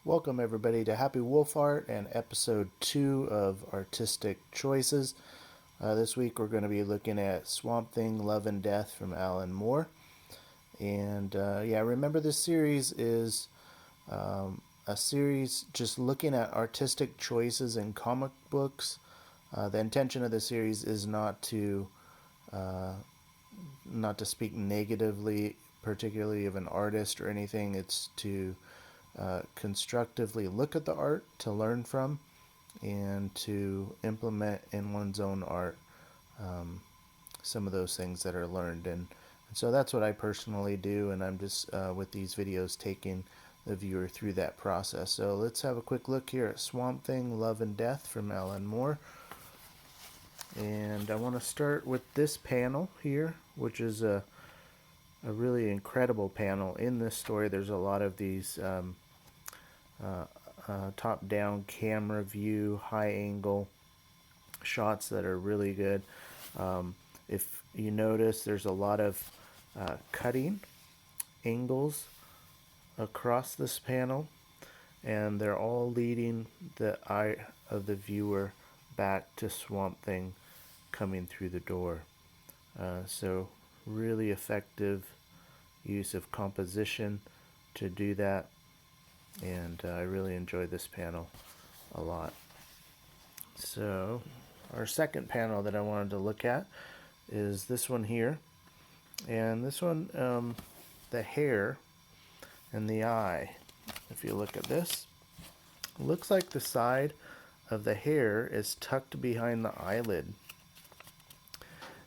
Welcome everybody to Happy Wolf Art and episode 2 of Artistic Choices. This week we're going to be looking at Swamp Thing Love and Death from Alan Moore. And remember this series is a series just looking at artistic choices in comic books. The intention of the series is not to speak negatively, particularly of an artist or anything. It's to constructively look at the art to learn from and to implement in one's own art some of those things that are learned. And so that's what I personally do, and I'm just with these videos taking the viewer through that process. So let's have a quick look here at Swamp Thing Love and Death from Alan Moore. And I want to start with this panel here, which is a really incredible panel. In this story there's a lot of these top-down camera view, high-angle shots that are really good. If you notice, there's a lot of cutting angles across this panel, and they're all leading the eye of the viewer back to Swamp Thing coming through the door. So really effective use of composition to do that, and I really enjoy this panel a lot. So our second panel that I wanted to look at is this one here, and this one, the hair and the eye. If you look at this, it looks like the side of the hair is tucked behind the eyelid,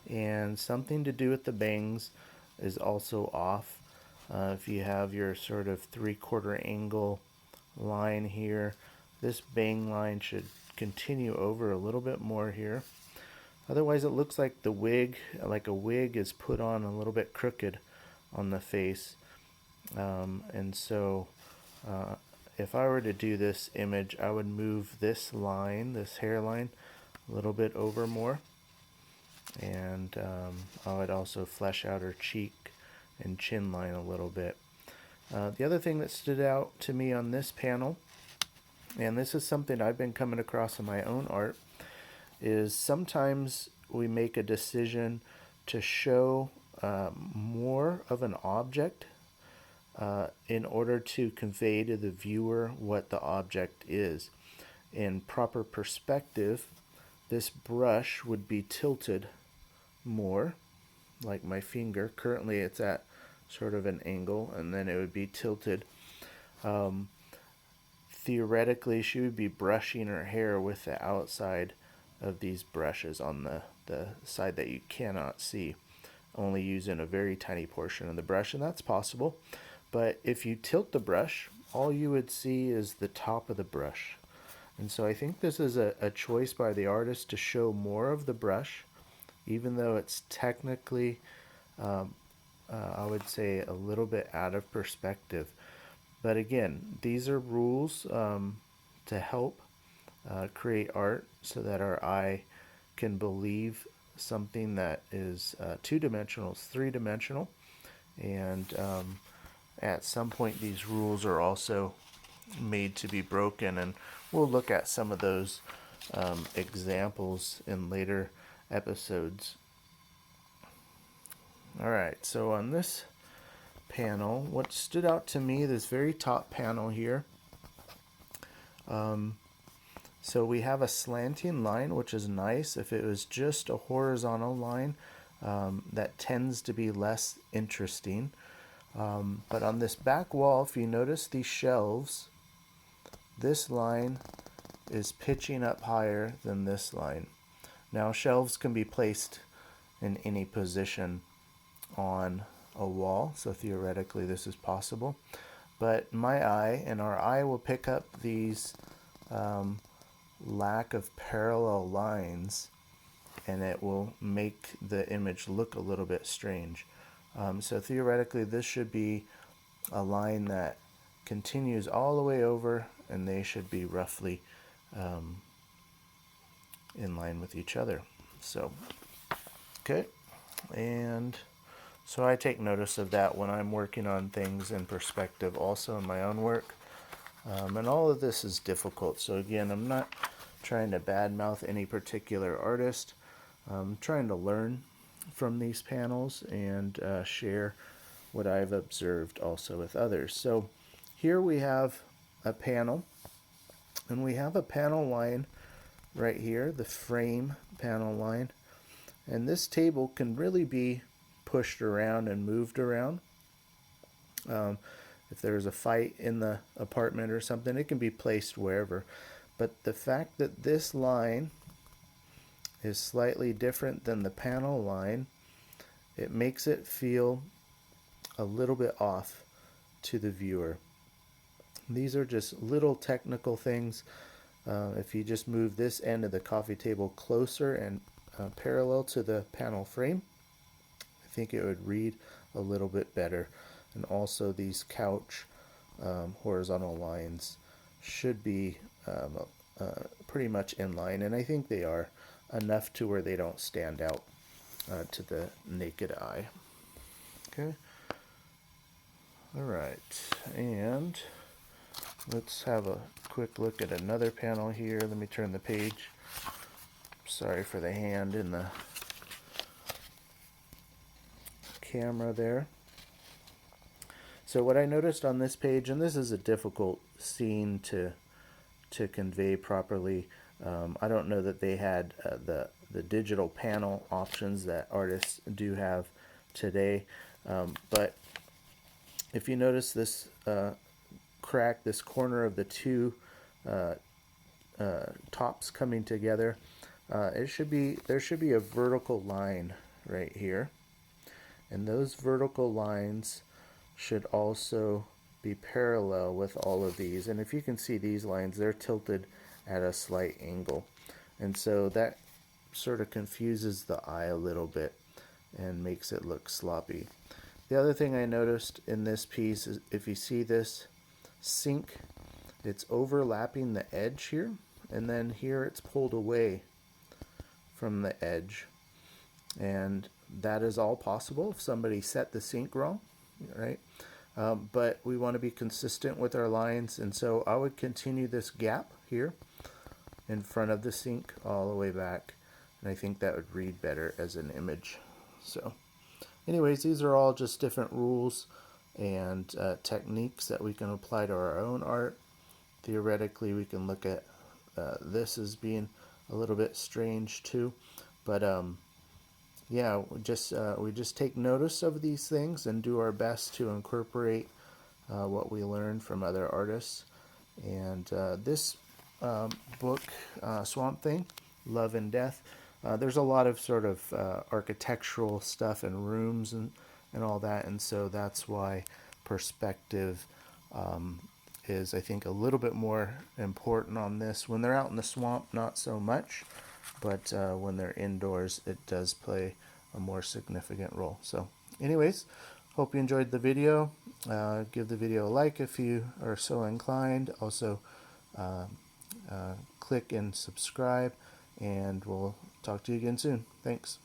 and something to do with the bangs is also off. If you have your sort of 3/4 angle line here, this bang line should continue over a little bit more here. Otherwise it looks like the wig, like a wig, is put on a little bit crooked on the face. And so if I were to do this image, I would move this line, this hairline, a little bit over more. And I would also flesh out her cheek and chin line a little bit. The other thing that stood out to me on this panel, and this is something I've been coming across in my own art, is sometimes we make a decision to show more of an object in order to convey to the viewer what the object is. In proper perspective, this brush would be tilted more, like my finger. Currently it's at sort of an angle, and then it would be tilted. Theoretically, she would be brushing her hair with the outside of these brushes on the side that you cannot see, only using a very tiny portion of the brush, and that's possible. But if you tilt the brush, all you would see is the top of the brush. And so I think this is a choice by the artist to show more of the brush, even though it's technically I would say a little bit out of perspective. But again, these are rules to help create art so that our eye can believe something that is two-dimensional, is three-dimensional. And at some point these rules are also made to be broken, and we'll look at some of those examples in later episodes. Alright, so on this panel, what stood out to me, this very top panel here, so we have a slanting line, which is nice. If it was just a horizontal line, that tends to be less interesting. But on this back wall, if you notice these shelves, this line is pitching up higher than this line. Now, shelves can be placed in any position on a wall, so theoretically this is possible. But my eye and our eye will pick up these lack of parallel lines, and it will make the image look a little bit strange. So theoretically this should be a line that continues all the way over, and they should be roughly in line with each other. So okay, and so I take notice of that when I'm working on things in perspective also in my own work. And all of this is difficult. So again, I'm not trying to badmouth any particular artist. I'm trying to learn from these panels and share what I've observed also with others. So here we have a panel, and we have a panel line right here, the frame panel line. And this table can really be pushed around and moved around. If there's a fight in the apartment or something, it can be placed wherever. But the fact that this line is slightly different than the panel line, it makes it feel a little bit off to the viewer. These are just little technical things. If you just move this end of the coffee table closer and parallel to the panel frame, I think it would read a little bit better. And also these couch horizontal lines should be pretty much in line, and I think they are, enough to where they don't stand out to the naked eye. Okay. All right, and let's have a quick look at another panel here. Let me turn the page. Sorry for the hand in the camera there. So what I noticed on this page, and this is a difficult scene to convey properly. I don't know that they had the digital panel options that artists do have today, but if you notice this crack, this corner of the two tops coming together, there should be a vertical line right here, and those vertical lines should also be parallel with all of these. And if you can see these lines, they're tilted at a slight angle, and so that sort of confuses the eye a little bit and makes it look sloppy. The other thing I noticed in this piece is, if you see this sink, it's overlapping the edge here, and then here it's pulled away from the edge, and that is all possible if somebody set the sink wrong, right? But we want to be consistent with our lines, and so I would continue this gap here in front of the sink all the way back, and I think that would read better as an image. So anyways, these are all just different rules and techniques that we can apply to our own art. Theoretically, we can look at this as being a little bit strange too, but yeah, we just take notice of these things and do our best to incorporate what we learn from other artists. And this book, Swamp Thing, Love and Death, there's a lot of sort of architectural stuff and rooms and all that, and so that's why perspective is, I think, a little bit more important on this. When they're out in the swamp, not so much, but when they're indoors, it does play a more significant role. So anyways, hope you enjoyed the video. Give the video a like if you are so inclined. Also click and subscribe, and we'll talk to you again soon. Thanks.